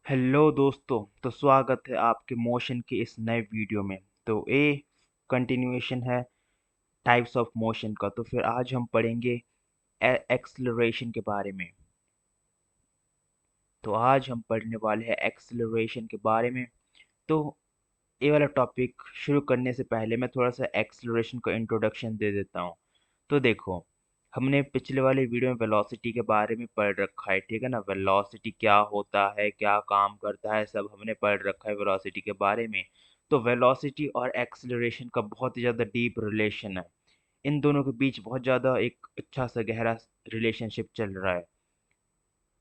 Hello दोस्तों। तो स्वागत है आपके मोशन के इस नए वीडियो में। तो ये कंटिन्यूएशन है टाइप्स ऑफ मोशन का। तो फिर आज हम पढ़ेंगे एक्सेलरेशन के बारे में। तो आज हम पढ़ने वाले हैं एक्सेलरेशन के बारे में। तो ये वाला टॉपिक शुरू करने से पहले मैं थोड़ा सा एक्सेलरेशन का इंट्रोडक्शन दे देता हूँ। तो देखो, हमने पिछले वाले वीडियो में वेलोसिटी के बारे में पढ़ रखा है, ठीक है ना। वेलोसिटी क्या होता है, क्या काम करता है, सब हमने पढ़ रखा है वेलोसिटी के बारे में। तो वेलोसिटी और एक्सेलरेशन का बहुत ही ज़्यादा डीप रिलेशन है। इन दोनों के बीच बहुत ज़्यादा एक अच्छा सा गहरा रिलेशनशिप चल रहा है।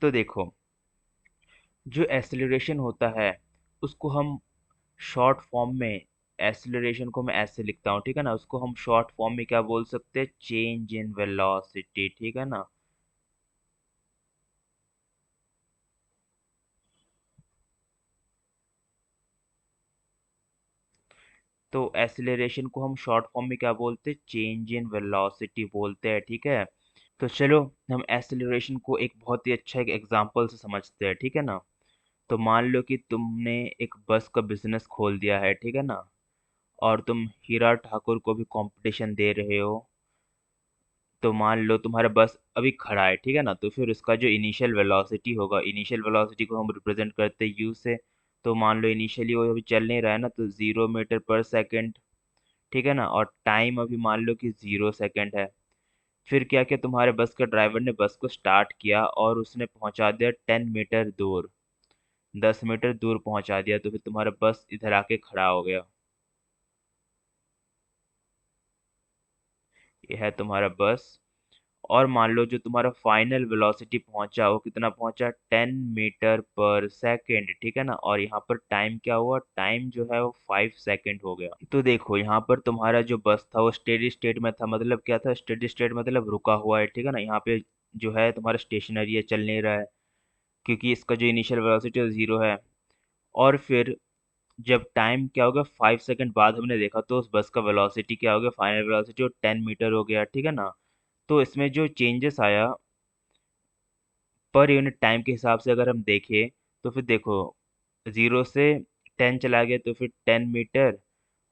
तो देखो, जो एक्सेलरेशन होता है उसको हम शॉर्ट फॉर्म में, एक्सेलरेशन को मैं ऐसे लिखता हूँ, ठीक है ना। उसको हम शॉर्ट फॉर्म में क्या बोल सकते हैं, चेंज इन वेलोसिटी, ठीक है ना। तो एक्सेलरेशन को हम शॉर्ट फॉर्म में क्या बोलते हैं, चेंज इन वेलोसिटी बोलते हैं, ठीक है। तो चलो, हम एक्सेलरेशन को एक बहुत ही अच्छा एक एग्जांपल से समझते हैं, ठीक है ना। तो मान लो कि तुमने एक बस का बिजनेस खोल दिया है, ठीक है ना। और तुम हीरा ठाकुर को भी कंपटीशन दे रहे हो। तो मान लो तुम्हारा बस अभी खड़ा है, ठीक है ना। तो फिर उसका जो इनिशियल वेलोसिटी होगा, इनिशियल वेलोसिटी को हम रिप्रेजेंट करते हैं यू से। तो मान लो इनिशियली वो अभी चल नहीं रहा है ना, तो 0 मीटर पर सेकेंड, ठीक है ना। और टाइम अभी मान लो कि 0 सेकेंड है। फिर क्या किया तुम्हारे बस का ड्राइवर ने, बस को स्टार्ट किया और उसने पहुंचा दिया 10 मीटर दूर, 10 मीटर दूर पहुंचा दिया। तो फिर तुम्हारा बस इधर आके खड़ा हो गया। ये है तुम्हारा बस। और मान लो जो तुम्हारा फाइनल वेलोसिटी पहुंचा, वो कितना पहुंचा, 10 मीटर पर सेकेंड, ठीक है ना। और यहाँ पर टाइम क्या हुआ, टाइम जो है वो 5 सेकेंड हो गया। तो देखो, यहाँ पर तुम्हारा जो बस था वो स्टेडी स्टेट में था। मतलब क्या था, स्टेडी स्टेट मतलब रुका हुआ है, ठीक है ना। यहाँ पे जो है तुम्हारा स्टेशनरी है, चल नहीं रहा है, क्योंकि इसका जो इनिशियल वेलोसिटी है 0 है। और फिर जब टाइम क्या हो गया, 5 सेकेंड बाद हमने देखा, तो उस बस का वेलोसिटी क्या हो गया, फाइनल वेलोसिटी, वो 10 मीटर हो गया, ठीक है ना। तो इसमें जो चेंजेस आया पर यूनिट टाइम के हिसाब से अगर हम देखें, तो फिर देखो, 0 से 10 चला गया तो फिर 10 मीटर,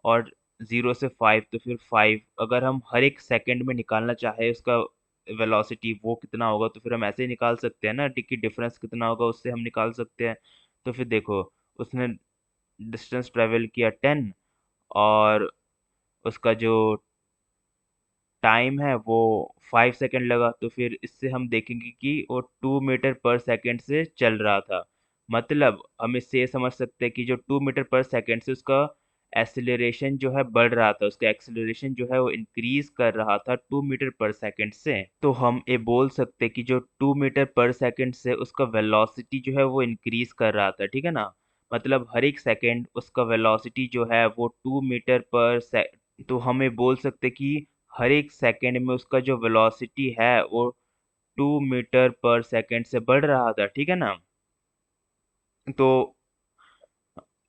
और 0 से 5 तो फिर 5। अगर हम हर एक सेकंड में निकालना चाहे उसका वेलोसिटी वो कितना होगा, तो फिर हम ऐसे ही निकाल सकते हैं ना, कि डिफरेंस कितना होगा उससे हम निकाल सकते हैं। तो फिर देखो, उसने डिस्टेंस ट्रेवल किया 10, और उसका जो टाइम है वो 5 सेकेंड लगा। तो फिर इससे हम देखेंगे कि वो 2 मीटर पर सेकेंड से चल रहा था। मतलब हम इससे ये समझ सकते हैं कि जो 2 मीटर पर सेकेंड से उसका एक्सेलरेशन जो है बढ़ रहा था, उसका एक्सेलरेशन जो है वो इंक्रीज कर रहा था 2 मीटर पर सेकेंड से। तो हम ये बोल सकते हैं कि जो 2 मीटर पर सेकेंड से उसका वेलोसिटी जो है वो इंक्रीज कर रहा था, ठीक है ना। मतलब हर एक सेकेंड उसका वेलोसिटी जो है वो 2 मीटर पर, तो हमें बोल सकते कि हर एक सेकंड में उसका जो वेलोसिटी है वो 2 मीटर पर सेकंड से बढ़ रहा था, ठीक है ना। तो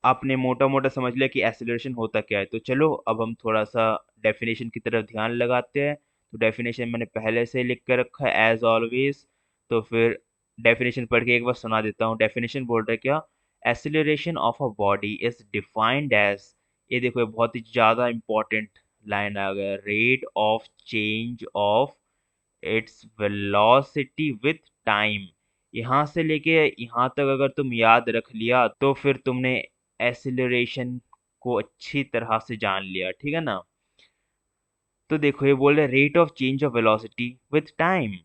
आपने मोटा मोटा समझ लिया कि एक्सेलरेशन होता क्या है। तो चलो, अब हम थोड़ा सा डेफिनेशन की तरफ ध्यान लगाते हैं। तो डेफिनेशन मैंने पहले से लिख कर रखा है एज ऑलवेज। तो फिर डेफिनेशन पढ़ के एक बार सुना देता हूँ। डेफिनेशन बोल रहा है क्या, acceleration of a body is defined as, ये देखो ये बहुत ही ज़्यादा इंपॉर्टेंट लाइन आ गया, rate of change of its velocity with time. यहाँ से लेके यहाँ तक अगर तुम याद रख लिया, तो फिर तुमने एक्सीलरेशन को अच्छी तरह से जान लिया, ठीक है ना। तो देखो, ये बोल रहे rate of change of velocity with time.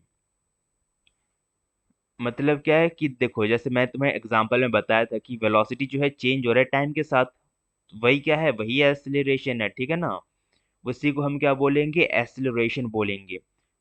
मतलब क्या है कि देखो, जैसे मैं तुम्हें एग्जांपल में बताया था कि वेलोसिटी जो है चेंज हो रहा है टाइम के साथ, वही क्या है, वही एक्सीलरेशन है, ठीक है ना। उसी को हम क्या बोलेंगे, एक्सीलरेशन बोलेंगे।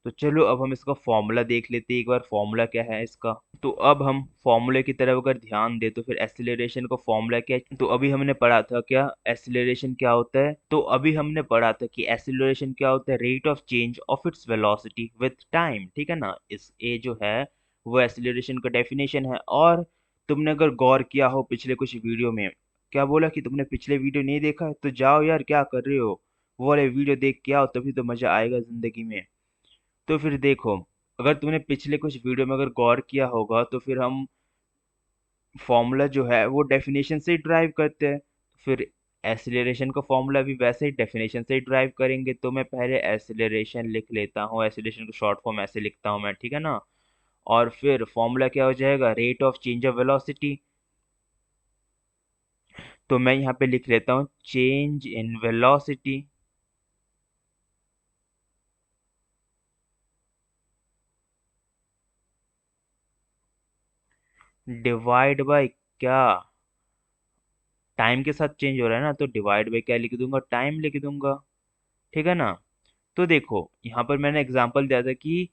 तो चलो, अब हम इसका फॉर्मूला देख लेते हैं एक बार, फॉर्मूला क्या है इसका। तो अब हम फॉर्मूले की तरफ अगर ध्यान दें, तो फिर एक्सीलरेशन का फॉर्मूला क्या है। तो अभी हमने पढ़ा था क्या, एक्सीलरेशन क्या होता है। तो अभी हमने पढ़ा था कि एक्सीलरेशन क्या होता है, rate of change of its velocity with time, ठीक है ना। इस ए जो है वो एक्सीलरेशन का डेफिनेशन है। और तुमने अगर गौर किया हो पिछले कुछ वीडियो में, क्या बोला कि तुमने पिछले वीडियो नहीं देखा है, तो जाओ यार, क्या कर रहे हो, वो वाले वीडियो देख के आओ, तभी तो मजा आएगा जिंदगी में। तो फिर देखो, अगर तुमने पिछले कुछ वीडियो में अगर गौर किया होगा, तो फिर हम फॉर्मूला जो है वो डेफिनेशन से ही ड्राइव करते हैं, फिर एसिलरेशन का फॉर्मूला भी वैसे ही डेफिनेशन से ही ड्राइव करेंगे। तो मैं पहले एसिलरेशन लिख लेता हूँ, एसिलरेशन को शॉर्ट फॉर्म ऐसे लिखता हूँ मैं, ठीक है ना। और फिर फॉर्मूला क्या हो जाएगा, rate of change of velocity. तो मैं यहाँ पे लिख लेता हूँ change in velocity divide by क्या, टाइम के साथ चेंज हो रहा है ना, तो डिवाइड बाय क्या लिख दूंगा, टाइम लिख दूंगा, ठीक है ना। तो देखो यहाँ पर मैंने एग्जांपल दिया था कि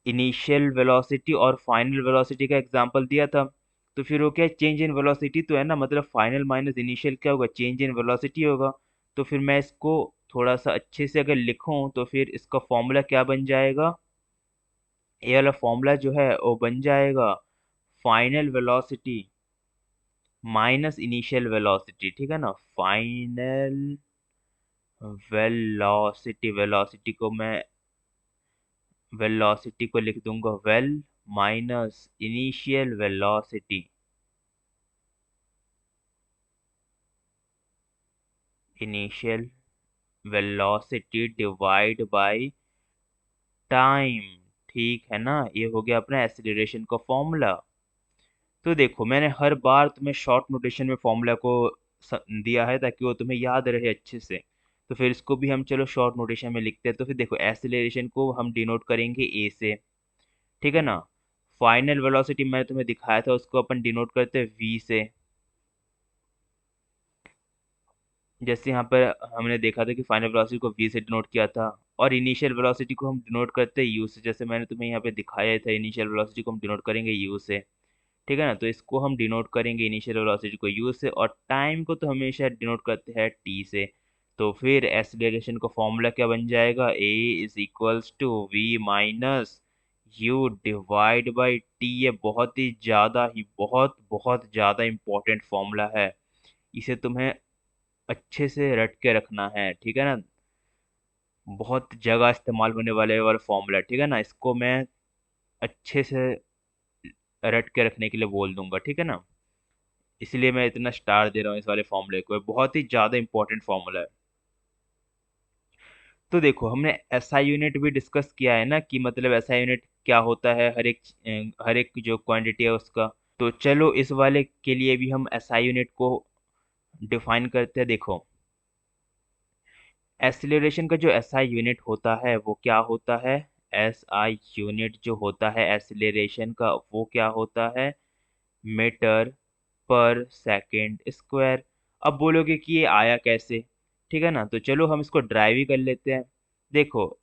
इनिशियल वेलोसिटी और फाइनल वेलोसिटी का एग्जांपल दिया था। तो फिर वो क्या है, चेंज इन वेलोसिटी तो है ना, मतलब फाइनल माइनस इनिशियल क्या होगा, चेंज इन वेलोसिटी होगा। तो फिर मैं इसको थोड़ा सा अच्छे से अगर लिखूं तो फिर इसका फॉर्मूला क्या बन जाएगा, ये वाला फॉर्मूला जो है वो बन जाएगा final velocity minus initial velocity, ठीक है ना। फाइनल वेलोसिटी को लिख दूंगा well minus initial velocity, initial velocity divide by time, ठीक है ना। ये हो गया अपना एक्सीलरेशन का फॉर्मूला। तो देखो मैंने हर बार तुम्हें शॉर्ट नोटेशन में फॉर्मूला को दिया है ताकि वो तुम्हें याद रहे अच्छे से। तो फिर इसको भी हम चलो शॉर्ट नोटेशन में लिखते हैं। तो फिर देखो एक्सीलरेशन को हम डिनोट करेंगे ए से, ठीक है ना। फाइनल वेलोसिटी मैंने तुम्हें दिखाया था, उसको अपन डिनोट करते हैं वी से। जैसे यहाँ पर हमने देखा था कि फाइनल वेलोसिटी को v से डिनोट किया था, और इनिशियल वेलोसिटी को हम डिनोट करते हैं u से, जैसे मैंने तुम्हें यहाँ पे दिखाया था इनिशियल वेलोसिटी को हम डिनोट करेंगे u से, ठीक है ना। तो इसको हम डिनोट करेंगे इनिशियल वेलोसिटी को u से, और टाइम को तो हमेशा डिनोट करते हैं t से। तो फिर एक्सीलरेशन का फॉर्मूला क्या बन जाएगा, a is equals to V minus U divide by T. ये बहुत ही ज़्यादा ही बहुत बहुत ज़्यादा इम्पोर्टेंट फॉर्मूला है, इसे तुम्हें अच्छे से रट के रखना है, ठीक है ना। बहुत जगह इस्तेमाल होने वाले वाला फॉर्मूला, ठीक है ना। इसको मैं अच्छे से रट के रखने के लिए बोल दूंगा, ठीक है ना। इसलिए मैं इतना स्टार दे रहा हूँ इस वाले फॉर्मूले को, बहुत ही ज़्यादा इंपॉर्टेंट फॉर्मूला है। तो देखो हमने एसआई यूनिट भी डिस्कस किया है ना, कि मतलब एसआई यूनिट क्या होता है, हर एक जो क्वांटिटी है उसका। तो चलो इस वाले के लिए भी हम एसआई यूनिट को डिफाइन करते हैं। देखो एक्सीलरेशन का जो एसआई यूनिट होता है वो क्या होता है, एसआई यूनिट जो होता है एक्सीलरेशन का वो क्या होता है, मीटर पर सेकंड स्क्वायर। अब बोलोगे कि ये आया कैसे, ठीक है ना। तो चलो हम इसको ड्राइव ही कर लेते हैं। देखो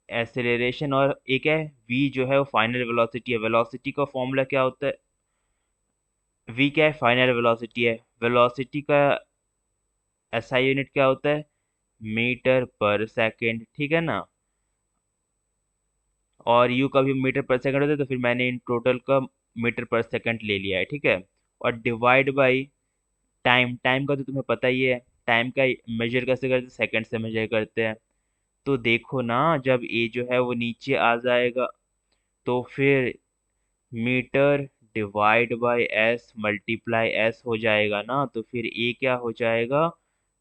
एक्सेलरेशन और एक है v जो है वो फाइनल वेलोसिटी है, वेलोसिटी का फॉर्मूला क्या होता है, v क्या है, फाइनल वेलोसिटी है। वेलोसिटी का एसआई यूनिट क्या होता है, मीटर पर सेकंड, ठीक है ना। और u का भी मीटर पर सेकंड होता है, तो फिर मैंने इन टोटल का मीटर पर सेकंड ले लिया है, ठीक है। और डिवाइड बाई टाइम, टाइम का तो तुम्हें पता ही है, टाइम का मेजर कैसे करते हैं, सेकंड से मेजर करते हैं। तो देखो ना जब a जो है वो नीचे आ जाएगा तो फिर metre divide by S multiply S हो जाएगा ना। तो फिर ए क्या हो जाएगा,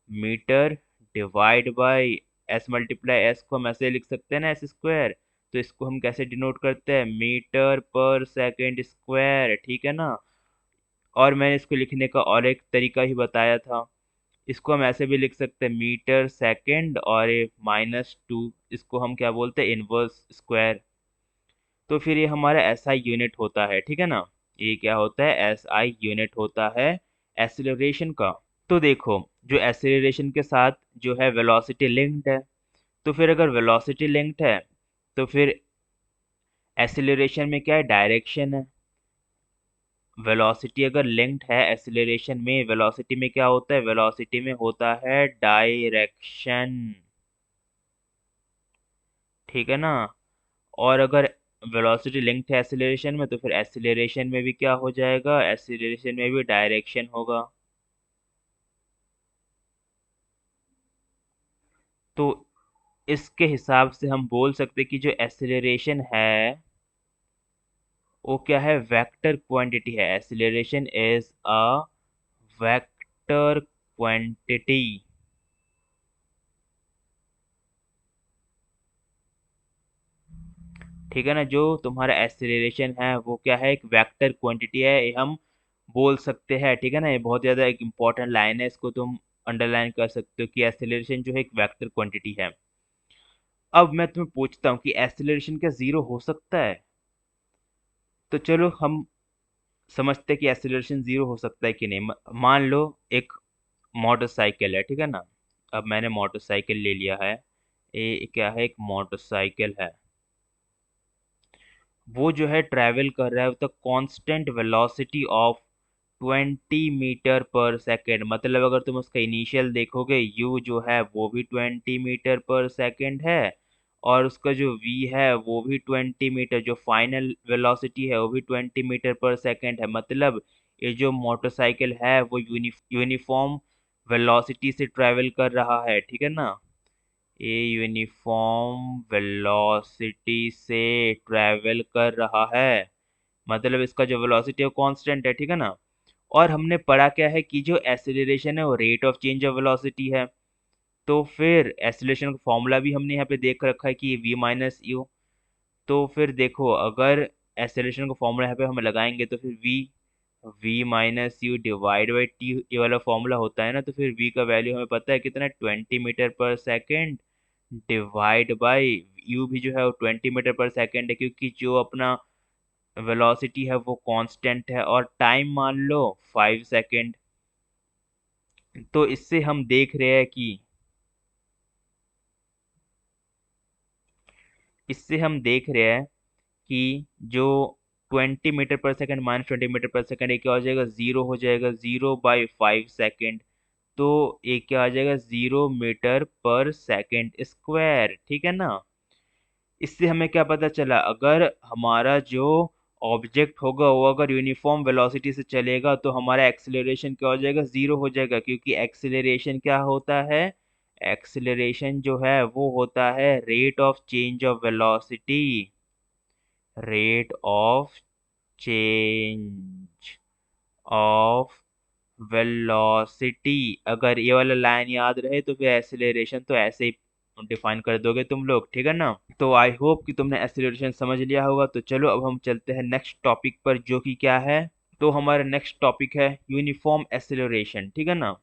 metre divide by S multiply S को हम ऐसे लिख सकते हैं ना, एस स्क्वायर। तो इसको हम कैसे डिनोट करते हैं, मीटर पर सेकंड स्क्वायर, ठीक है ना। और मैंने इसको लिखने का और एक तरीका ही बताया था, इसको हम ऐसे भी लिख सकते हैं मीटर सेकंड और -2, इसको हम क्या बोलते हैं, इनवर्स स्क्वायर। तो फिर ये हमारा एसआई यूनिट होता है, ठीक है ना। ये क्या होता है, एसआई यूनिट होता है एक्सीलरेशन का। तो देखो जो एक्सीलरेशन के साथ जो है वेलोसिटी लिंक्ड है, तो फिर अगर वेलोसिटी लिंक्ड है तो फिर एक्सीलरेशन में क्या है, डायरेक्शन है। वेलोसिटी अगर लिंक्ड है एक्सीलरेशन में, वेलोसिटी में क्या होता है, वेलोसिटी में होता है डायरेक्शन, ठीक है ना। और अगर वेलोसिटी लिंक्ड है एक्सीलरेशन में तो फिर एक्सीलरेशन में भी क्या हो जाएगा, एक्सीलरेशन में भी डायरेक्शन होगा। तो इसके हिसाब से हम बोल सकते हैं कि जो एक्सीलरेशन है वो क्या है, वेक्टर क्वांटिटी है। Acceleration is a vector quantity. ठीक है ना, जो तुम्हारा एक्सीलरेशन है वो क्या है, एक वेक्टर क्वांटिटी है, ये हम बोल सकते हैं। ठीक है ना, ये बहुत ज़्यादा एक इम्पॉर्टेंट लाइन है, इसको तुम अंडरलाइन कर सकते हो कि एक्सीलरेशन जो है एक वेक्टर क्वांटिटी है। अब मैं तुम्हें पूछता हूँ कि एक्सीलरेशन क्या जीरो हो सकता है? तो चलो हम समझते हैं कि एक्सीलरेशन जीरो हो सकता है कि नहीं। मान लो एक मोटरसाइकिल है, ठीक है ना। अब मैंने मोटरसाइकिल ले लिया है, ये क्या है, एक मोटरसाइकिल है। वो जो है ट्रैवल कर रहा है with constant velocity of 20 metre per second. मतलब अगर तुम उसका इनिशियल देखोगे, यू जो है वो भी 20 मीटर पर सेकेंड है, और उसका जो वी है वो भी 20 मीटर, जो फाइनल वेलोसिटी है वो भी 20 मीटर पर सेकेंड है। मतलब ये जो मोटरसाइकिल है वो यूनिफॉर्म वेलोसिटी से ट्रैवल कर रहा है। ठीक है ना, ये यूनिफॉर्म वेलोसिटी से ट्रैवल कर रहा है। मतलब इसका जो वेलोसिटी है वो कांस्टेंट है। ठीक है ना, और हमने पढ़ा क्या है कि जो एसिलरेशन है वो rate of change of velocity है। तो फिर एसिलेशन का फॉर्मूला भी हमने यहाँ पे देख रखा है कि v माइनस यू। तो फिर देखो, अगर एसिलेशन का फॉर्मूला यहाँ पे हम लगाएंगे तो फिर v minus U divide by T, ये वाला फॉर्मूला होता है ना। तो फिर v का वैल्यू हमें पता है कितना है, 20 metre per second divide by you भी जो है वो 20 मीटर पर सेकेंड है, क्योंकि जो अपना वेलोसिटी है वो कांस्टेंट है, और टाइम मान लो 5 सेकेंड। तो इससे हम देख रहे हैं कि इससे हम देख रहे हैं कि जो 20 metre per second minus 20 metre per second, ये क्या हो जाएगा, जीरो हो जाएगा, 0/5 सेकेंड। तो ये क्या आ जाएगा, 0 मीटर पर सेकेंड स्क्वायर। ठीक है ना। इससे हमें क्या पता चला, अगर हमारा जो ऑब्जेक्ट होगा वो अगर यूनिफॉर्म वेलोसिटी से चलेगा तो हमारा एक्सेलरेशन क्या हो जाएगा, जीरो हो जाएगा। क्योंकि एक्सेलरेशन क्या होता है, एक्सेलरेशन जो है वो होता है rate of change of velocity, rate of change of velocity. अगर ये वाला लाइन याद रहे तो फिर एक्सेलरेशन तो ऐसे ही डिफाइन कर दोगे तुम लोग। ठीक है ना। तो आई होप कि तुमने एक्सेलरेशन समझ लिया होगा। तो चलो अब हम चलते हैं नेक्स्ट टॉपिक पर, जो कि क्या है, तो हमारा नेक्स्ट टॉपिक है यूनिफॉर्म एक्सेलरेशन। ठीक है ना।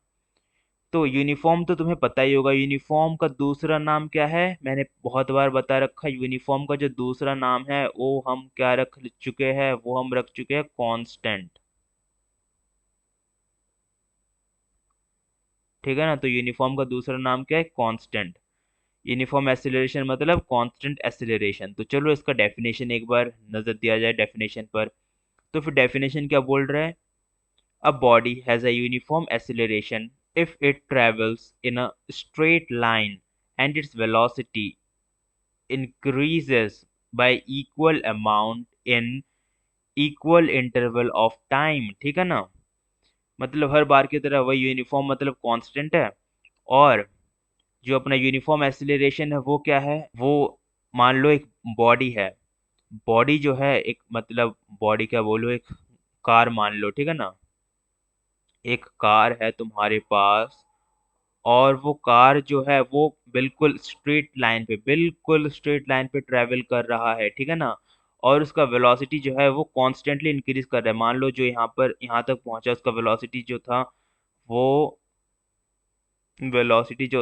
तो यूनिफॉर्म तो तुम्हें पता ही होगा, यूनिफॉर्म का दूसरा नाम क्या है, मैंने बहुत बार बता रखा है। यूनिफॉर्म का जो दूसरा नाम है वो हम क्या रख चुके हैं, वो हम रख चुके हैं कांस्टेंट। ठीक है ना, तो यूनिफॉर्म का दूसरा नाम क्या है, कांस्टेंट। यूनिफॉर्म एक्सेलरेशन मतलब कांस्टेंट एक्सेलरेशन। तो चलो इसका डेफिनेशन एक बार नजर दिया जाए डेफिनेशन पर। तो फिर डेफिनेशन क्या बोल रहा है, a body has a uniform acceleration if it travels in a straight line and its velocity increases by equal amount in equal interval of time। ठीक है ना, मतलब हर बार की तरह वही यूनिफॉर्म मतलब कांस्टेंट है। और जो अपना यूनिफॉर्म एक्सीलरेशन है वो क्या है, वो मान लो एक बॉडी है। बॉडी जो है एक मतलब बॉडी क्या बोलो, एक कार मान लो। ठीक है ना, एक कार है तुम्हारे पास, और वो कार जो है वो बिल्कुल स्ट्रेट लाइन पे ट्रेवल कर रहा है। ठीक है ना, और उसका वेलोसिटी जो है वो कॉन्स्टेंटली इंक्रीज कर रहा है। मान लो जो यहाँ पर यहाँ तक पहुंचा, उसका वेलोसिटी जो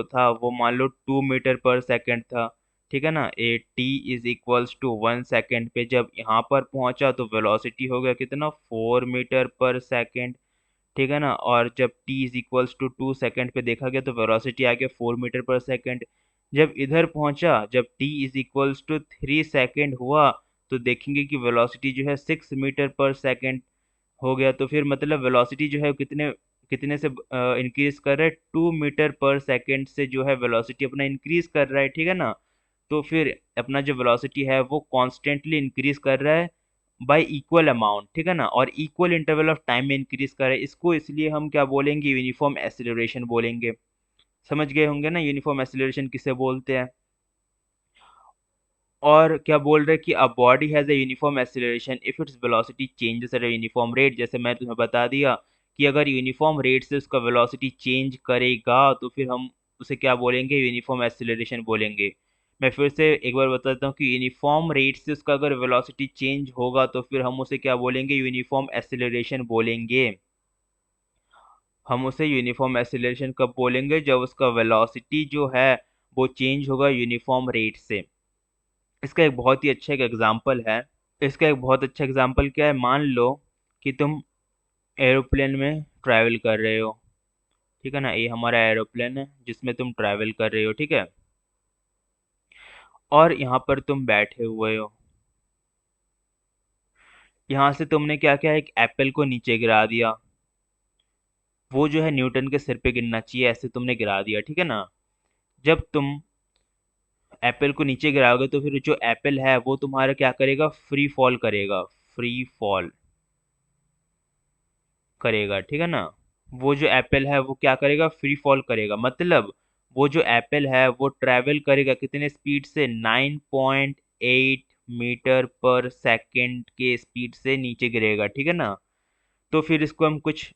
था वो मान लो 2 मीटर पर सेकेंड था। ठीक है ना, A T is equals to 1 second पे जब यहाँ पर पहुंचा तो वेलोसिटी हो गया कितना, 4 मीटर पर सेकेंड। ठीक है ना, और जब t is equals to 2 second पे देखा गया तो वेलोसिटी आ गया 4 मीटर पर सेकेंड। जब इधर पहुंचा, जब t is equals to 3 second हुआ, तो देखेंगे कि वेलोसिटी जो है 6 मीटर पर सेकेंड हो गया। तो फिर मतलब वेलोसिटी जो है वो कितने कितने से इंक्रीज कर रहा है, 2 मीटर पर सेकेंड से जो है वेलोसिटी अपना इंक्रीज कर रहा है। ठीक है ना, तो फिर अपना जो वेलोसिटी है वो कॉन्स्टेंटली इंक्रीज कर रहा है बाय इक्वल अमाउंट। ठीक है ना, और इक्वल इंटरवल ऑफ टाइम में इंक्रीज कर रहा है। इसको इसलिए हम क्या बोलेंगे, यूनिफॉर्म एक्सेलरेशन बोलेंगे। समझ गए होंगे ना यूनिफॉर्म एक्सेलरेशन किसे बोलते हैं। और क्या बोल रहे हैं कि a body has a uniform acceleration if its velocity changes at a uniform rate. जैसे मैं तुम्हें बता दिया कि अगर यूनिफॉर्म रेट से उसका वेलोसिटी चेंज करेगा तो फिर हम उसे क्या बोलेंगे, यूनिफॉर्म एक्सेलरेशन बोलेंगे। मैं फिर से एक बार बताता हूँ कि यूनिफॉर्म रेट से उसका अगर वेलोसिटी चेंज होगा तो फिर हम उसे क्या बोलेंगे, यूनिफॉर्म एक्सेलरेशन बोलेंगे। हम उसे यूनिफॉर्म एक्सेलरेशन कब बोलेंगे, जब उसका वेलोसिटी जो है वो चेंज होगा यूनिफॉर्म रेट से। इसका एक बहुत ही अच्छा एक एग्जांपल है। इसका एक बहुत अच्छा एग्जांपल क्या है, मान लो कि तुम एरोप्लेन में ट्रैवल कर रहे हो, ठीक है ना। ये हमारा एरोप्लेन है जिसमें तुम ट्रैवल कर रहे हो, ठीक है। और यहाँ पर तुम बैठे हुए हो, यहाँ से तुमने क्या किया, एक एप्पल को नीचे गिरा दिया। वो जो है न्यूटन के सिर पे गिरना चाहिए, ऐसे तुमने गिरा दिया, ठीक है ना। जब तुम एप्पल को नीचे गिराओगे तो फिर जो एप्पल है वो तुम्हारा क्या करेगा, फ्री फॉल करेगा, फ्री फॉल करेगा, ठीक है ना। वो जो एप्पल है वो क्या करेगा, फ्री फॉल करेगा। मतलब वो जो एप्पल है वो ट्रैवल करेगा कितने स्पीड से, 9.8 मीटर पर सेकंड के स्पीड से नीचे गिरेगा, ठीक है ना। तो फिर इसको हम कुछ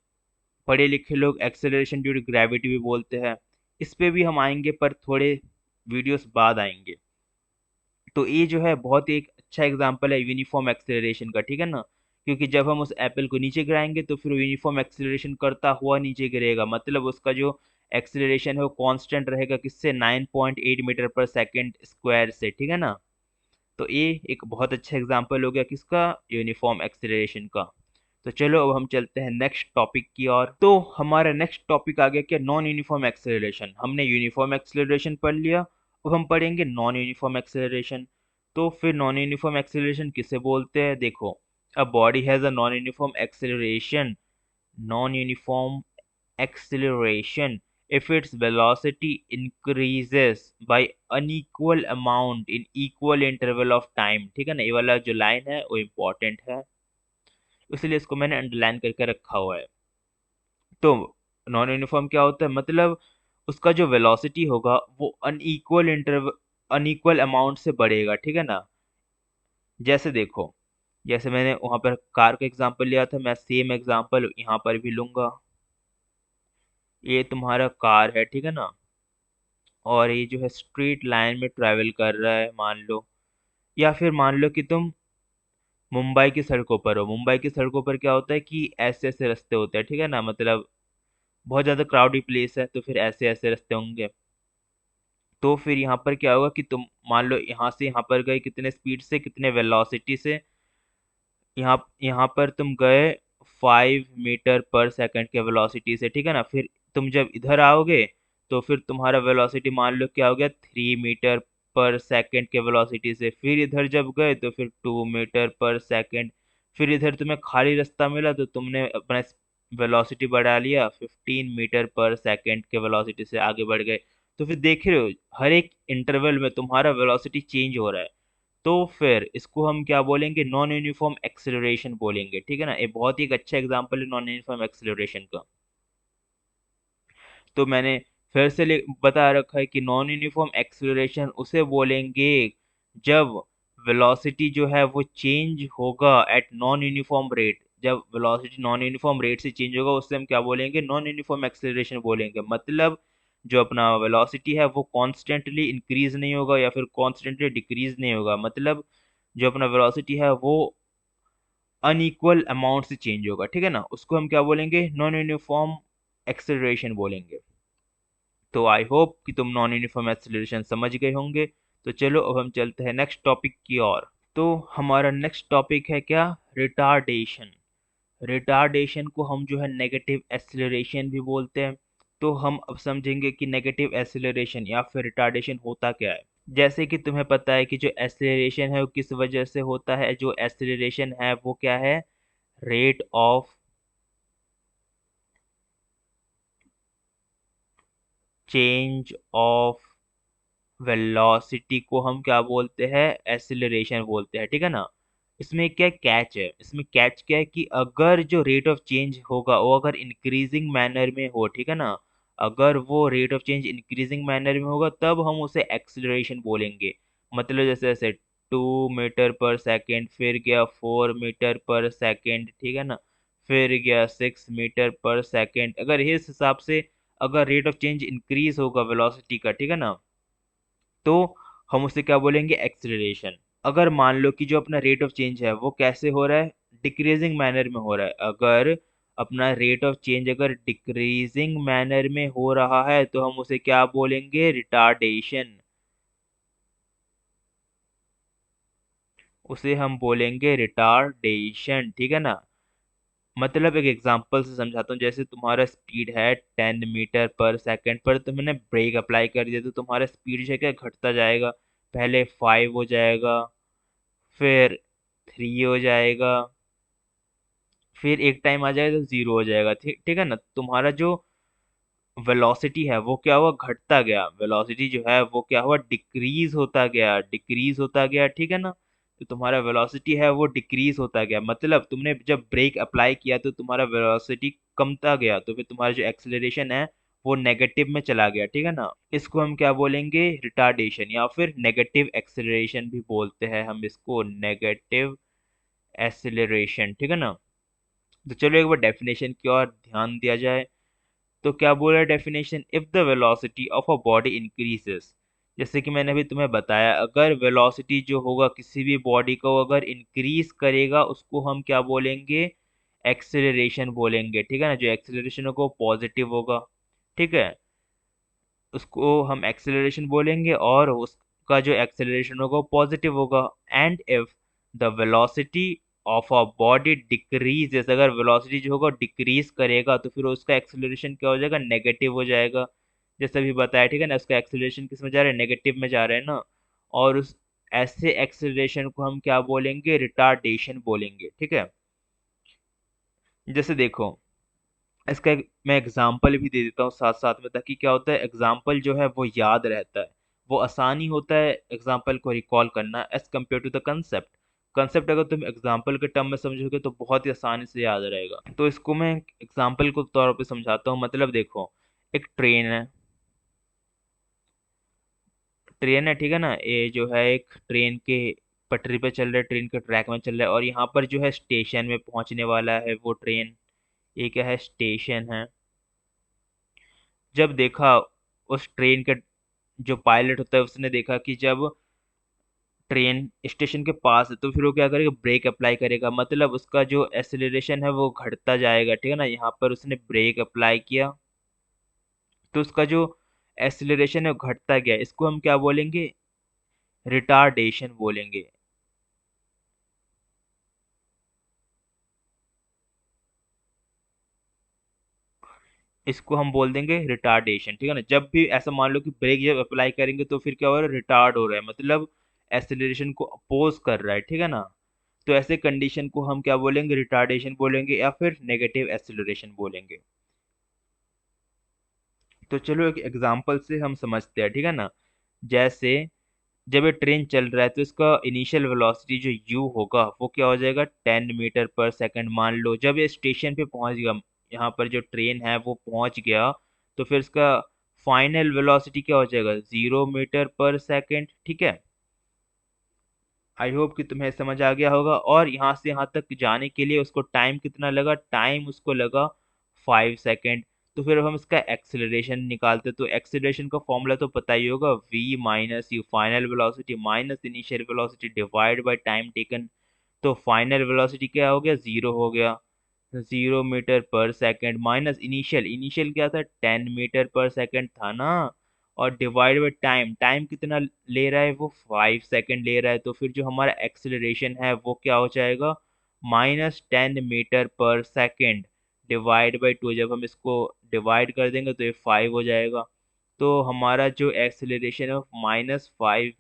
पढ़े लिखे लोग एक्सेलरेशन ड्यू टू ग्रेविटी भी बोलते हैं। इस पे भी हम आएंगे पर थोड़े वीडियोस बाद आएंगे। तो ये जो है बहुत ही एक अच्छा एग्जांपल है यूनिफॉर्म एक्सेलरेशन का, ठीक है ना। क्योंकि जब हम उस एप्पल को नीचे गिराएंगे तो फिर वो यूनिफॉर्म एक्सेलरेशन करता हुआ नीचे गिरेगा, मतलब उसका जो एक्सेलरेशन है वो कांस्टेंट रहेगा, किससे, 9.8 मीटर पर सेकंड स्क्वायर से, ठीक है ना। तो ये एक बहुत अच्छा एग्जांपल हो गया किसका, यूनिफॉर्म एक्सेलरेशन का। तो चलो अब हम चलते हैं नेक्स्ट टॉपिक की ओर। तो हमारा नेक्स्ट टॉपिक आ गया क्या, नॉन यूनिफॉर्म एक्सेलरेशन। हमने यूनिफॉर्म एक्सेलरेशन पढ़ लिया, अब हम पढ़ेंगे नॉन यूनिफॉर्म एक्सेलरेशन। तो फिर नॉन यूनिफॉर्म एक्सेलरेशन किसे बोलते हैं, देखो, a body has a non uniform acceleration, non uniform acceleration if its velocity increases by unequal amount in equal interval of time, ठीक है ना। ये वाला जो लाइन है वो इम्पोर्टेंट है, इसलिए इसको मैंने अंडरलाइन करके रखा हुआ है। तो नॉन यूनिफॉर्म क्या होता है, मतलब उसका जो वेलोसिटी होगा वो अनइक्वल अमाउंट से बढ़ेगा, ठीक है ना। जैसे देखो, जैसे मैंने वहां पर कार का एग्जांपल लिया था, मैं सेम एग्जांपल यहाँ पर भी लूंगा। ये तुम्हारा कार है, ठीक है ना। और ये जो है स्ट्रेट लाइन में ट्रैवल कर रहा है, मान लो। या फिर मान लो कि तुम मुंबई की सड़कों पर हो। मुंबई की सड़कों पर क्या होता है कि ऐसे ऐसे रास्ते होते हैं, ठीक है ना। मतलब बहुत ज़्यादा क्राउडी प्लेस है तो फिर ऐसे ऐसे रास्ते होंगे। तो फिर यहाँ पर क्या होगा कि तुम मान लो यहाँ से यहाँ पर गए कितने स्पीड से, कितने वेलोसिटी से, यहाँ यहाँ पर तुम गए 5 मीटर पर सेकंड के वेलोसिटी से, ठीक है ना। फिर तुम जब इधर आओगे तो फिर तुम्हारा वेलोसिटी मान लो क्या हो गया, 3 मीटर पर सेकंड के वेलोसिटी से। फिर इधर जब गए तो फिर 2 मीटर पर सेकंड। फिर इधर तुम्हें खाली रास्ता मिला तो तुमने अपना वेलोसिटी बढ़ा लिया, 15 मीटर पर सेकंड के वेलोसिटी से आगे बढ़ गए। तो फिर देख रहे हो हर एक इंटरवल में तुम्हारा वेलोसिटी चेंज हो रहा है। तो फिर इसको हम क्या बोलेंगे, नॉन यूनिफॉर्म एक्सेलरेशन बोलेंगे, ठीक है ना। ये बहुत ही एक अच्छा एग्जांपल है नॉन यूनिफॉर्म एक्सेलरेशन का। तो मैंने फिर से बता रखा है कि नॉन यूनिफॉर्म एक्सेलरेशन उसे बोलेंगे जब वेलोसिटी जो है वो चेंज होगा एट नॉन यूनिफॉर्म रेट। जब वेलोसिटी नॉन यूनिफॉर्म रेट से चेंज होगा उससे हम क्या बोलेंगे, नॉन यूनिफॉर्म एक्सेलरेशन बोलेंगे। मतलब जो अपना वेलोसिटी है वो कॉन्स्टेंटली इंक्रीज नहीं होगा या फिर कॉन्स्टेंटली डिक्रीज नहीं होगा। मतलब जो अपना वेलोसिटी है वो अनइक्वल अमाउंट से चेंज होगा, ठीक है ना। उसको हम क्या बोलेंगे, नॉन यूनिफॉर्म एक्सेलरेशन बोलेंगे। तो आई होप कि तुम नॉन यूनिफॉर्म एक्सेलरेशन समझ गए होंगे। तो चलो अब हम चलते हैं नेक्स्ट टॉपिक की ओर। तो हमारा नेक्स्ट टॉपिक है क्या, रिटार्डेशन। रिटार्डेशन को हम जो है नेगेटिव एक्सेलरेशन भी बोलते हैं। तो हम अब समझेंगे कि नेगेटिव एक्सेलरेशन या फिर रिटार्डेशन होता क्या है। जैसे कि तुम्हें पता है कि जो एक्सेलरेशन है वो किस वजह से होता है, जो एक्सेलरेशन है वो क्या है, rate of change of velocity को हम क्या बोलते हैं, एक्सेलरेशन बोलते हैं, ठीक है ना। इसमें क्या कैच है, इसमें कैच क्या है कि अगर जो रेट ऑफ चेंज होगा वो अगर इंक्रीजिंग मैनर में हो, ठीक है ना। अगर वो rate of change increasing manner में होगा तब हम उसे एक्सेलरेशन बोलेंगे। मतलब जैसे जैसे 2 मीटर पर सेकेंड, फिर गया 4 मीटर पर सेकेंड, ठीक है ना, फिर गया 6 मीटर पर सेकेंड। अगर इस हिसाब से अगर रेट ऑफ चेंज इंक्रीज होगा वेलोसिटी का, ठीक है ना, तो हम उसे क्या बोलेंगे, एक्सेलरेशन। अगर मान लो कि जो अपना रेट ऑफ चेंज है वो कैसे हो रहा है, डिक्रीजिंग मैनर में हो रहा है। अगर अपना रेट ऑफ चेंज अगर डिक्रीजिंग मैनर में हो रहा है तो हम उसे क्या बोलेंगे, रिटार्डेशन। उसे हम बोलेंगे रिटार्डेशन, ठीक है ना। मतलब एक एग्जांपल से समझाता हूँ, जैसे तुम्हारा स्पीड है 10 मीटर पर सेकेंड, पर तुमने ब्रेक अप्लाई कर दिया तो तुम्हारा स्पीड जो है क्या घटता जाएगा। पहले 5 हो जाएगा, फिर 3 हो जाएगा, फिर एक टाइम आ जाएगा तो 0 हो जाएगा, ठीक ठीक है ना। तुम्हारा जो वेलोसिटी है वो क्या हुआ, घटता गया। वेलोसिटी जो है वो क्या हुआ, डिक्रीज होता गया, डिक्रीज होता गया, ठीक है ना। तो तुम्हारा वेलोसिटी है वो डिक्रीज होता गया, मतलब तुमने जब ब्रेक अप्लाई किया तो तुम्हारा वेलोसिटी कमता गया, तो फिर तुम्हारा जो एक्सेलरेशन है वो नेगेटिव में चला गया, ठीक है ना। इसको हम क्या बोलेंगे, रिटार्डेशन, या फिर नेगेटिव एक्सेलरेशन भी बोलते हैं हम इसको, नेगेटिव एक्सेलरेशन, ठीक है ना। तो चलो एक बार डेफिनेशन की ओर ध्यान दिया जाए। तो क्या बोला definition, if the velocity of a body increases, जैसे कि मैंने अभी तुम्हें बताया, अगर वेलोसिटी जो होगा किसी भी बॉडी को अगर इंक्रीज करेगा उसको हम क्या बोलेंगे, एक्सेलरेशन बोलेंगे, ठीक है ना। जो एक्सेलरेशन होगा वो पॉजिटिव होगा, ठीक है, उसको हम एक्सेलरेशन बोलेंगे, और उसका जो एक्सेलरेशन होगा वो पॉजिटिव होगा। And if the velocity of a body decreases, अगर वेलोसिटी जो होगा डिक्रीज करेगा तो फिर उसका एक्सेलरेशन क्या हो जाएगा, नेगेटिव हो जाएगा। जैसे अभी बताया, ठीक है ना, उसका एक्सेलरेशन किस में जा रहा है, नेगेटिव में जा रहा है ना। और उस ऐसे एक्सेलरेशन को हम क्या बोलेंगे, रिटार्डेशन बोलेंगे, ठीक है। जैसे देखो, इसका मैं एग्जाम्पल भी दे देता हूँ साथ साथ में, ताकि क्या होता है, एग्जाम्पल जो है वो याद रहता है, वो आसानी होता है एग्जाम्पल को रिकॉल करना as compare to the concept. Concept अगर तुम एग्जाम्पल के टर्म में समझोगे तो बहुत ही आसानी से याद रहेगा। तो इसको मैं एग्जाम्पल के तौर पे समझाता हूँ। मतलब देखो, एक ट्रेन है, ट्रेन है, ठीक है ना, ये जो है एक ट्रेन के पटरी पे चल रहा है, ट्रेन के ट्रैक में चल रहा है, और यहाँ पर जो है स्टेशन में पहुंचने वाला है वो ट्रेन। ये क्या है, स्टेशन है। जब देखा उस ट्रेन का जो पायलट होता है उसने देखा कि जब ट्रेन स्टेशन के पास है तो फिर वो क्या करेगा, ब्रेक अप्लाई करेगा, मतलब उसका जो एक्सेलरेशन है वो घटता जाएगा, ठीक है ना। यहाँ पर उसने ब्रेक अप्लाई किया तो उसका जो एक्सेलरेशन है वो घटता गया, इसको हम क्या बोलेंगे, रिटार्डेशन बोलेंगे। इसको हम बोल देंगे रिटार्डेशन, ठीक है ना। जब भी ऐसा मान लो कि ब्रेक जब अप्लाई करेंगे तो फिर क्या हो रहा है, रिटार्ड हो रहा है, मतलब एक्सेलरेशन को अपोज कर रहा है, ठीक है ना। तो ऐसे कंडीशन को हम क्या बोलेंगे, रिटार्डेशन बोलेंगे या फिर नेगेटिव एक्सेलरेशन बोलेंगे। तो चलो एक एग्जांपल से हम समझते हैं, ठीक है ना। जैसे जब ये ट्रेन चल रहा है तो इसका इनिशियल वेलोसिटी जो u होगा वो क्या हो जाएगा, 10 मीटर पर सेकेंड। मान लो जब ये स्टेशन पे पहुंच गया, यहाँ पर जो ट्रेन है वो पहुंच गया, तो फिर इसका फाइनल वेलोसिटी क्या हो जाएगा, 0 मीटर पर सेकेंड, ठीक है। आई होप कि तुम्हें समझ आ गया होगा। और यहाँ से यहाँ तक जाने के लिए उसको टाइम कितना लगा, टाइम उसको लगा 5 सेकेंड। तो फिर हम इसका एक्सेलरेशन निकालते, तो एक्सेलरेशन का फॉर्मूला तो पता ही होगा, v minus U final velocity minus initial velocity divide by time taken. तो फाइनल वेलोसिटी क्या हो गया, 0 हो गया, 0 metre per second, minus initial, initial क्या था, 10 मीटर पर सेकेंड था ना, और डिवाइड बाई टाइम, टाइम कितना ले रहा है वो, 5 सेकेंड ले रहा है। तो फिर जो हमारा एक्सेलरेशन है वो क्या हो जाएगा, -10 metre per second divide by 2। जब हम इसको डिवाइड कर देंगे तो ये 5 हो जाएगा। तो हमारा जो एक्सेलरेशन है -5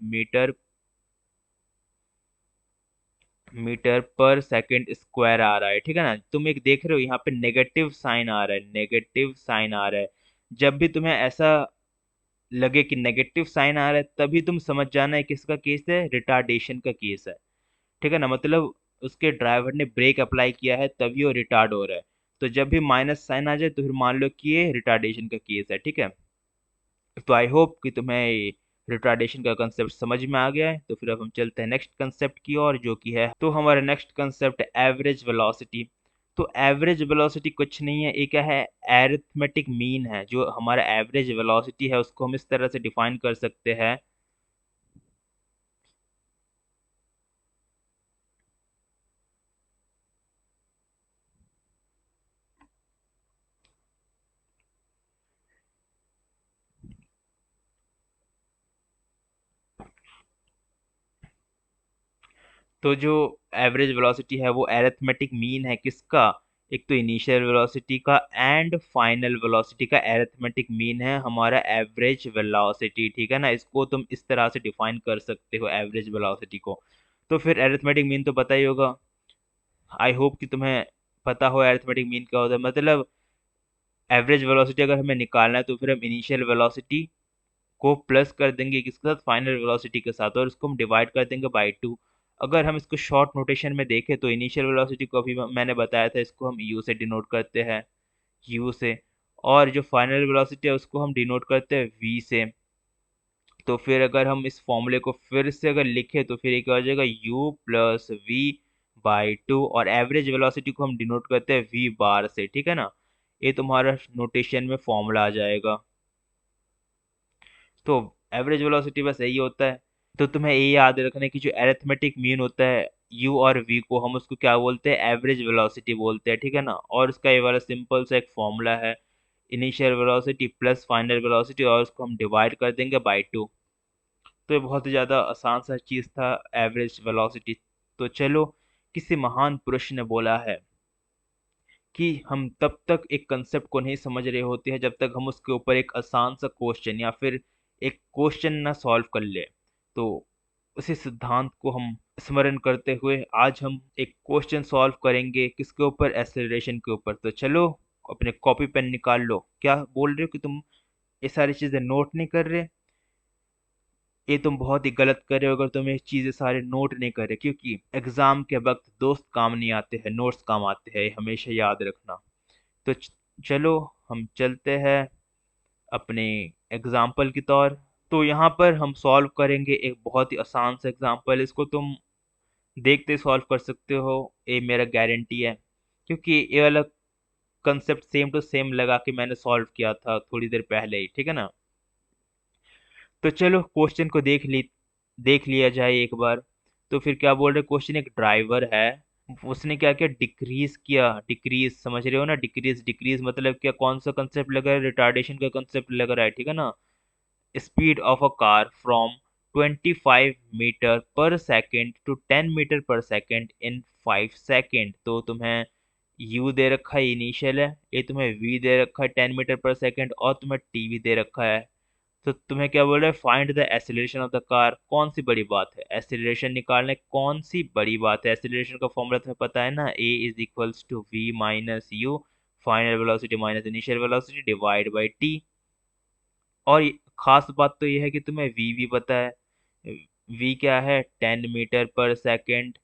मीटर पर सेकेंड स्क्वायर आ रहा है, ठीक है ना। तुम एक देख रहे हो यहाँ पे नेगेटिव साइन आ रहा है, नेगेटिव साइन आ रहा है। जब भी तुम्हें ऐसा लगे कि नेगेटिव साइन आ रहा है तभी तुम समझ जाना है किसका केस है, रिटार्डेशन का केस है, ठीक है ना। मतलब उसके ड्राइवर ने ब्रेक अप्लाई किया है तभी वो रिटार्ड हो रहा है। तो जब भी माइनस साइन आ जाए तो फिर मान लो कि ये रिटार्डेशन का केस है, ठीक है। तो आई होप कि तुम्हें रिटार्डेशन का कंसेप्ट समझ में आ गया है, तो फिर अब हम चलते हैं नेक्स्ट कंसेप्ट की ओर, जो कि है, तो हमारा नेक्स्ट कंसेप्ट है एवरेज वेलोसिटी। तो एवरेज वेलोसिटी कुछ नहीं है, ये क्या है, एरिथमेटिक मीन है। जो हमारा एवरेज वेलोसिटी है उसको हम इस तरह से डिफाइन कर सकते हैं। तो जो एवरेज वेलोसिटी है वो एरिथमेटिक मीन है किसका, एक तो इनिशियल वेलोसिटी का एंड फाइनल वेलोसिटी का एरिथमेटिक मीन है हमारा एवरेज वेलोसिटी, ठीक है ना। इसको तुम इस तरह से डिफाइन कर सकते हो एवरेज वेलोसिटी को। तो फिर एरिथमेटिक मीन तो पता ही होगा, आई होप कि तुम्हें पता हो एरिथमेटिक मीन क्या होता है। मतलब एवरेज वेलोसिटी अगर हमें निकालना है तो फिर हम इनिशियल वेलोसिटी को प्लस कर देंगे किसके साथ, फाइनल वेलोसिटी के साथ, और इसको हम डिवाइड कर देंगे बाई टू। अगर हम इसको शॉर्ट नोटेशन में देखें तो इनिशियल वेलोसिटी को अभी मैंने बताया था, इसको हम यू से डिनोट करते हैं, यू से। और जो फाइनल वेलोसिटी है उसको हम डिनोट करते हैं वी से। तो फिर अगर हम इस फॉर्मूले को फिर से अगर लिखें तो फिर ये क्या हो जाएगा, u plus V by two, और एवरेज वेलोसिटी को हम डिनोट करते हैं v बार से, ठीक है ना। ये तुम्हारा नोटेशन में फॉर्मूला आ जाएगा। तो एवरेज वेलोसिटी बस यही होता है। तो तुम्हें ये याद रखना है कि जो एरिथमेटिक मीन होता है u और v को, हम उसको क्या बोलते हैं, एवरेज वेलोसिटी बोलते हैं, ठीक है ना। और उसका ये वाला सिंपल सा एक फॉर्मूला है, initial velocity plus final velocity, और उसको हम डिवाइड कर देंगे बाई टू। तो ये बहुत ही ज़्यादा आसान सा चीज़ था, एवरेज वेलोसिटी। तो चलो, किसी महान पुरुष ने बोला है कि हम तब तक एक कंसेप्ट को नहीं समझ रहे होते हैं जब तक हम उसके ऊपर एक आसान सा क्वेश्चन या फिर एक क्वेश्चन ना सॉल्व कर ले। तो उसी सिद्धांत को हम स्मरण करते हुए आज हम एक क्वेश्चन सॉल्व करेंगे, किसके ऊपर, एक्सेलरेशन के ऊपर। तो चलो, अपने कॉपी पेन निकाल लो। क्या बोल रहे हो कि तुम ये सारी चीज़ें नोट नहीं कर रहे? ये तुम बहुत ही गलत कर रहे हो अगर तुम ये चीजें सारे नोट नहीं कर रहे, क्योंकि एग्जाम के वक्त दोस्त काम नहीं आते हैं, नोट्स काम आते हैं, ये हमेशा याद रखना। तो चलो, हम चलते हैं अपने एग्जाम्पल की तौर। तो यहाँ पर हम सॉल्व करेंगे एक बहुत ही आसान सा एग्जाम्पल, इसको तुम देखते सॉल्व कर सकते हो, ये मेरा गारंटी है, क्योंकि ये वाला कंसेप्ट सेम टू सेम लगा के मैंने सॉल्व किया था थोड़ी देर पहले ही, ठीक है ना। तो चलो क्वेश्चन को देख लिया जाए एक बार। तो फिर क्या बोल रहे, क्वेश्चन, एक ड्राइवर है, उसने क्या किया, डिक्रीज किया, डिक्रीज समझ रहे हो ना, डिक्रीज, डिक्रीज मतलब क्या, कौन सा कंसेप्ट लग रहा है, रिटार्डेशन का कंसेप्ट लग रहा है, ठीक है ना। Speed of a car from 25 metre per second to 10 metre per second in 5 second. तो तुम्हें u दे रखा है, इनिशियल है, ये तुम्हें v दे रखा है 10 मीटर पर सेकेंड, और तुम्हें tv दे रखा है। तो तुम्हें क्या बोल रहा है, find the acceleration of the car. कौन सी बड़ी बात है, एक्सीलरेशन निकालने, कौन सी बड़ी बात है। एक्सीलरेशन का फॉर्मूला तुम्हें पता है ना, a is equals to v minus U, final velocity minus initial velocity divide by t। और खास बात तो ये है कि तुम्हें v भी पता है, v क्या है, 10 मीटर पर सेकेंड।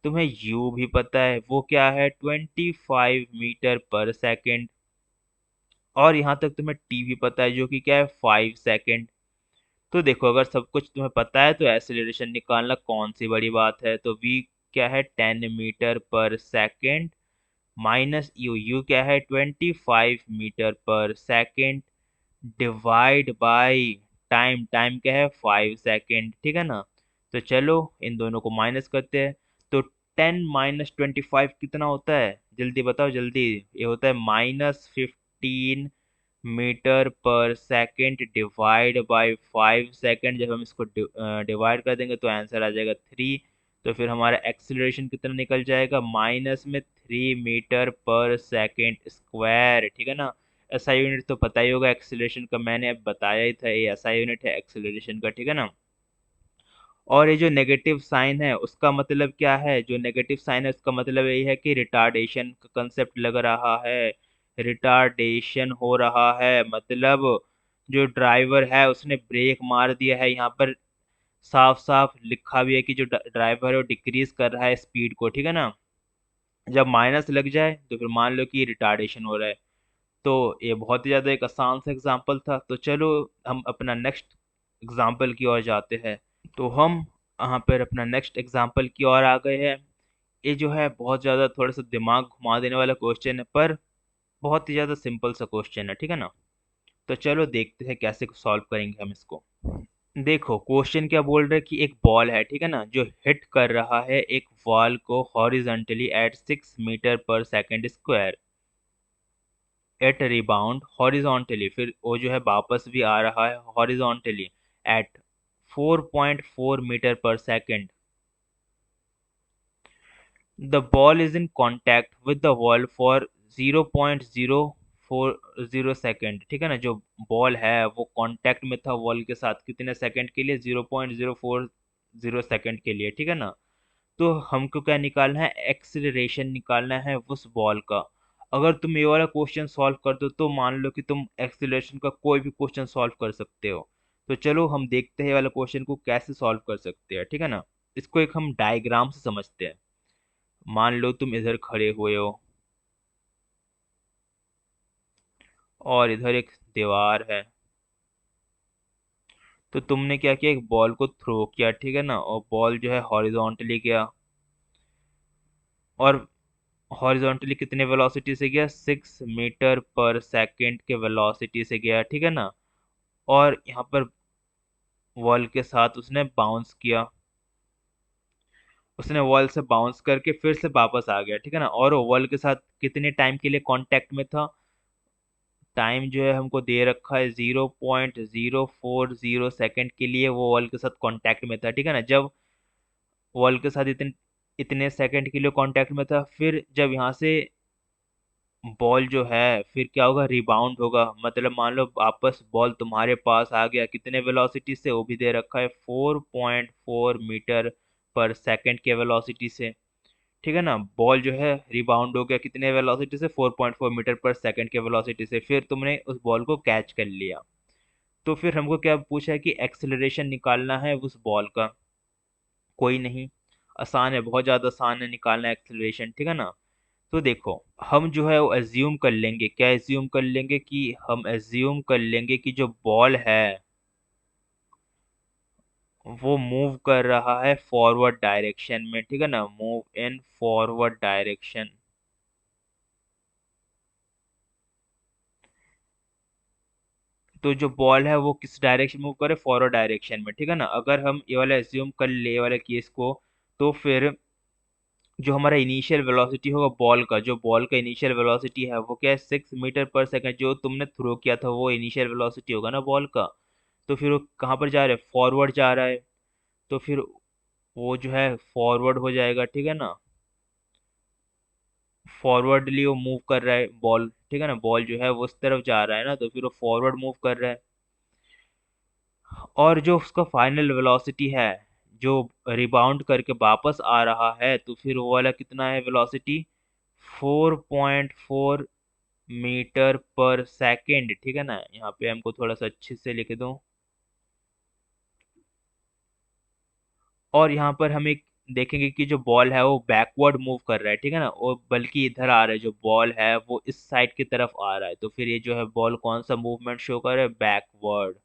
तुम्हें u भी पता है, वो क्या है, 25 मीटर पर सेकेंड। और यहाँ तक तुम्हें t भी पता है, जो कि क्या है, 5 सेकेंड। तो देखो, अगर सब कुछ तुम्हें पता है तो एक्सेलरेशन निकालना कौन सी बड़ी बात है। तो v क्या है, 10 metre per second, minus you क्या है, 25 metre per second, divide by time, time क्या है, 5 सेकेंड, ठीक है ना। तो चलो, इन दोनों को माइनस करते हैं। तो 10 - 25 कितना होता है, जल्दी बताओ जल्दी। ये होता है -15 metre per second divide by 5 second. जब हम इसको डिवाइड कर देंगे तो आंसर आ जाएगा 3। तो फिर हमारा एक्सीलरेशन कितना निकल जाएगा, -3 मीटर पर सेकेंड स्क्वायर, ठीक है ना। एसआई यूनिट तो पता ही होगा एक्सीलरेशन का, मैंने अब बताया ही था, ये एसआई यूनिट है एक्सीलरेशन का, ठीक है ना। और ये जो नेगेटिव साइन है उसका मतलब क्या है, जो नेगेटिव साइन है उसका मतलब यही है कि रिटार्डेशन का कंसेप्ट लग रहा है, रिटार्डेशन हो रहा है। मतलब जो ड्राइवर है उसने ब्रेक मार दिया है, यहाँ पर साफ साफ लिखा भी है कि जो ड्राइवर है वो डिक्रीज कर रहा है स्पीड को, ठीक है ना। जब माइनस लग जाए तो फिर मान लो कि रिटार्डेशन हो रहा है। तो ये बहुत ही ज़्यादा एक आसान सा एग्जांपल था। तो चलो, हम अपना नेक्स्ट एग्जाम्पल की ओर जाते हैं। तो हम यहाँ पर अपना नेक्स्ट एग्जाम्पल की ओर आ गए हैं। ये जो है बहुत ज़्यादा थोड़ा सा दिमाग घुमा देने वाला क्वेश्चन है, पर बहुत ही ज़्यादा सिंपल सा क्वेश्चन है, ठीक है ना। तो चलो देखते हैं कैसे सॉल्व करेंगे हम इसको। देखो क्वेश्चन क्या बोल रहा है कि एक बॉल है, ठीक है ना, जो हिट कर रहा है एक वॉल को horizontally at 6 metre per second square at rebound horizontally, फिर वो जो है वापस भी आ रहा है horizontally at 4.4 metre per second. The ball is in contact with the wall for 0.040 second, ठीक है ना। जो बॉल है वो कांटेक्ट में था वॉल के साथ कितने सेकंड के लिए, 0.040 सेकंड के लिए, ठीक है ना। तो हमको क्या निकालना है, एक्सीलरेशन निकालना है उस बॉल का। अगर तुम ये वाला क्वेश्चन सॉल्व कर दो तो मान लो कि तुम एक्सीलरेशन का कोई भी क्वेश्चन सॉल्व कर सकते हो। तो चलो हम देखते हैं ये वाला क्वेश्चन को कैसे सॉल्व कर सकते हैं, ठीक है ना। इसको एक हम डायग्राम से समझते हैं। मान लो तुम इधर खड़े हुए हो और इधर एक दीवार है। तो तुमने क्या किया, एक बॉल को थ्रो किया, ठीक है ना, और बॉल जो है हॉरिजॉन्टली गया। और हॉरिजॉन्टली कितने वेलोसिटी से गया, 6 मीटर पर सेकंड के वेलोसिटी से गया, ठीक है ना। और यहाँ पर वॉल के साथ उसने बाउंस किया, उसने वॉल से बाउंस करके फिर से वापस आ गया, ठीक है ना। और वो वॉल के साथ कितने टाइम के लिए कांटेक्ट में था, टाइम जो है हमको दे रखा है 0.040 सेकंड के लिए वो वॉल के साथ कांटेक्ट में था, ठीक है ना। जब वॉल के साथ इतने इतने सेकंड के लिए कांटेक्ट में था, फिर जब यहाँ से बॉल जो है फिर क्या होगा, रिबाउंड होगा। मतलब मान लो वापस बॉल तुम्हारे पास आ गया, कितने वेलोसिटी से, वो भी दे रखा है 4.4 मीटर पर सेकंड के वेलोसिटी से, ठीक है ना। बॉल जो है रिबाउंड हो गया कितने वेलोसिटी से, 4.4 मीटर पर सेकंड के वेलोसिटी से, फिर तुमने उस बॉल को कैच कर लिया। तो फिर हमको क्या पूछा है कि एक्सेलरेशन निकालना है उस बॉल का। कोई नहीं, आसान है, बहुत ज़्यादा आसान है निकालना एक्सेलरेशन, ठीक है ना। तो देखो हम जो है वो एज्यूम कर लेंगे, क्या एज्यूम कर लेंगे कि हम एज्यूम कर लेंगे कि जो बॉल है वो मूव कर रहा है फॉरवर्ड डायरेक्शन में, ठीक है ना, मूव इन फॉरवर्ड डायरेक्शन। तो जो बॉल है वो किस डायरेक्शन मूव करे, फॉरवर्ड डायरेक्शन में, ठीक है ना। अगर हम ये वाला एज्यूम कर ले, ये वाला केस को, तो फिर जो हमारा इनिशियल वेलोसिटी होगा बॉल का, जो बॉल का इनिशियल वेलोसिटी है वो क्या है, 6 मीटर पर सेकंड, जो तुमने थ्रो किया था वो इनिशियल वेलोसिटी होगा ना बॉल का। तो फिर वो कहाँ पर जा रहा है, फॉरवर्ड जा रहा है। तो फिर वो जो है फॉरवर्ड हो जाएगा, ठीक है ना। फॉरवर्डली वो मूव कर रहा है बॉल, ठीक है ना, बॉल जो है वो उस तरफ जा रहा है ना, तो फिर वो फॉरवर्ड मूव कर रहा है। और जो उसका फाइनल वेलोसिटी है, जो रिबाउंड करके वापस आ रहा है, तो फिर वो वाला कितना है वेलोसिटी, 4.4 मीटर पर सेकेंड, ठीक है ना। यहाँ पे हमको थोड़ा सा अच्छे से लिख दूं। और यहाँ पर हम एक देखेंगे कि जो बॉल है वो बैकवर्ड मूव कर रहा है, ठीक है ना, वो बल्कि इधर आ रहा है, जो बॉल है वो इस साइड की तरफ आ रहा है। तो फिर ये जो है बॉल कौन सा मूवमेंट शो कर रहा है, बैकवर्ड।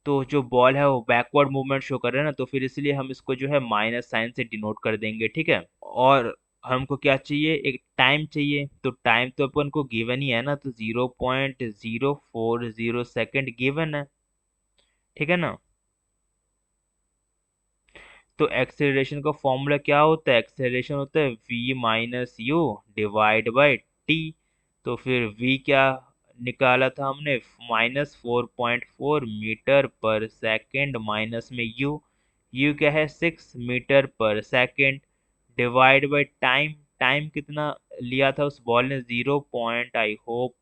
तो जो बॉल है वो बैकवर्ड मूवमेंट शो कर रहा है ना, तो फिर इसलिए हम इसको जो है माइनस साइन से डिनोट कर देंगे, ठीक है। और हमको क्या चाहिए, एक टाइम चाहिए। तो टाइम तो अपन को गिवन ही है ना, तो 0.040 सेकेंड गिवन है, ठीक है ना। तो एक्सेलरेशन का फॉर्मूला क्या होता है, एक्सेलरेशन होता है v - u divide by T. तो फिर v क्या निकाला था हमने, -4.4 मीटर पर सेकेंड, माइनस में u क्या है, 6 metre per second, divide by time. Time कितना लिया था उस बॉल ने, 0 पॉइंट, आई होप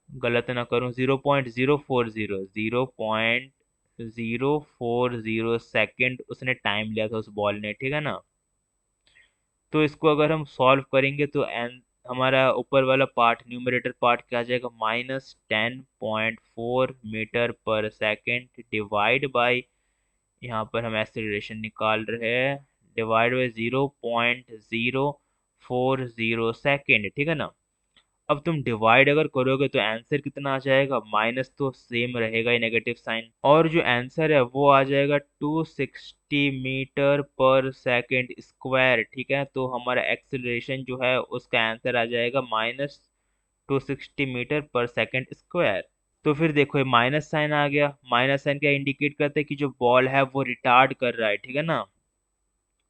गलत ना करूं, 0.040, 0.040 सेकेंड उसने टाइम लिया था उस बॉल ने, ठीक है ना। तो इसको अगर हम सॉल्व करेंगे तो एन हमारा ऊपर वाला पार्ट, न्यूमरेटर पार्ट क्या आ जाएगा, -10.4 metre per second divide by, यहाँ पर हम एक्सेलरेशन निकाल रहे हैं, डिवाइड बाई 0.040 सेकेंड, ठीक है ना। अब तुम डिवाइड अगर करोगे तो आंसर कितना आ जाएगा, माइनस तो सेम रहेगा ही, नेगेटिव साइन, और जो आंसर है वो आ जाएगा 260 मीटर पर सेकेंड स्क्वायर। ठीक है, तो हमारा एक्सेलरेशन जो है उसका आंसर आ जाएगा -260 मीटर पर सेकेंड स्क्वायर। तो फिर देखो ये माइनस साइन आ गया, माइनस साइन क्या इंडिकेट करता है कि जो बॉल है वो रिटार्ड कर रहा है, ठीक है ना,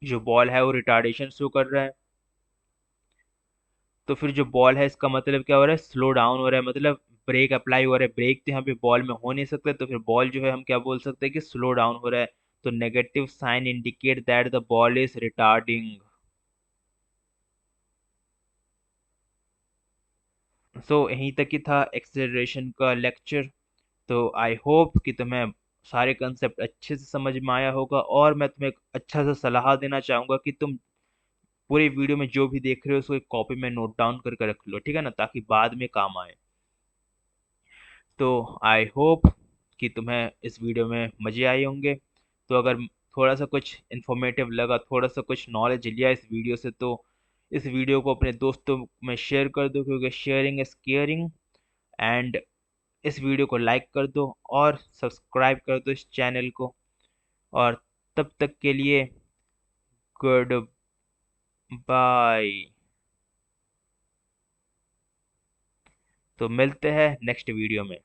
जो बॉल है वो रिटार्डेशन शो कर रहा है। तो फिर जो बॉल है इसका मतलब क्या हो रहा है, स्लो डाउन हो रहा है, मतलब ब्रेक अप्लाई हो रहा है, ब्रेक तो यहाँ पे बॉल में हो नहीं सकता, तो फिर बॉल जो है हम क्या बोल सकते हैं कि स्लो डाउन हो रहा है। तो negative sign indicate that the ball is retarding. So यहीं तक ही था एक्सेलरेशन का लेक्चर। तो आई होप कि तुम्हें सारे कंसेप्ट अच्छे से समझ में आया होगा, और मैं तुम्हें एक अच्छा सा सलाह देना चाहूंगा कि तुम पूरे वीडियो में जो भी देख रहे हो उसको एक कॉपी में नोट डाउन करके रख लो, ठीक है ना, ताकि बाद में काम आए। तो आई होप कि तुम्हें इस वीडियो में मज़े आए होंगे। तो अगर थोड़ा सा कुछ इन्फॉर्मेटिव लगा, थोड़ा सा कुछ नॉलेज लिया इस वीडियो से, तो इस वीडियो को अपने दोस्तों में शेयर कर दो, क्योंकि शेयरिंग इज़ केयरिंग। एंड इस वीडियो को लाइक कर दो और सब्सक्राइब कर दो इस चैनल को। और तब तक के लिए गुड बाय। तो मिलते हैं नेक्स्ट वीडियो में।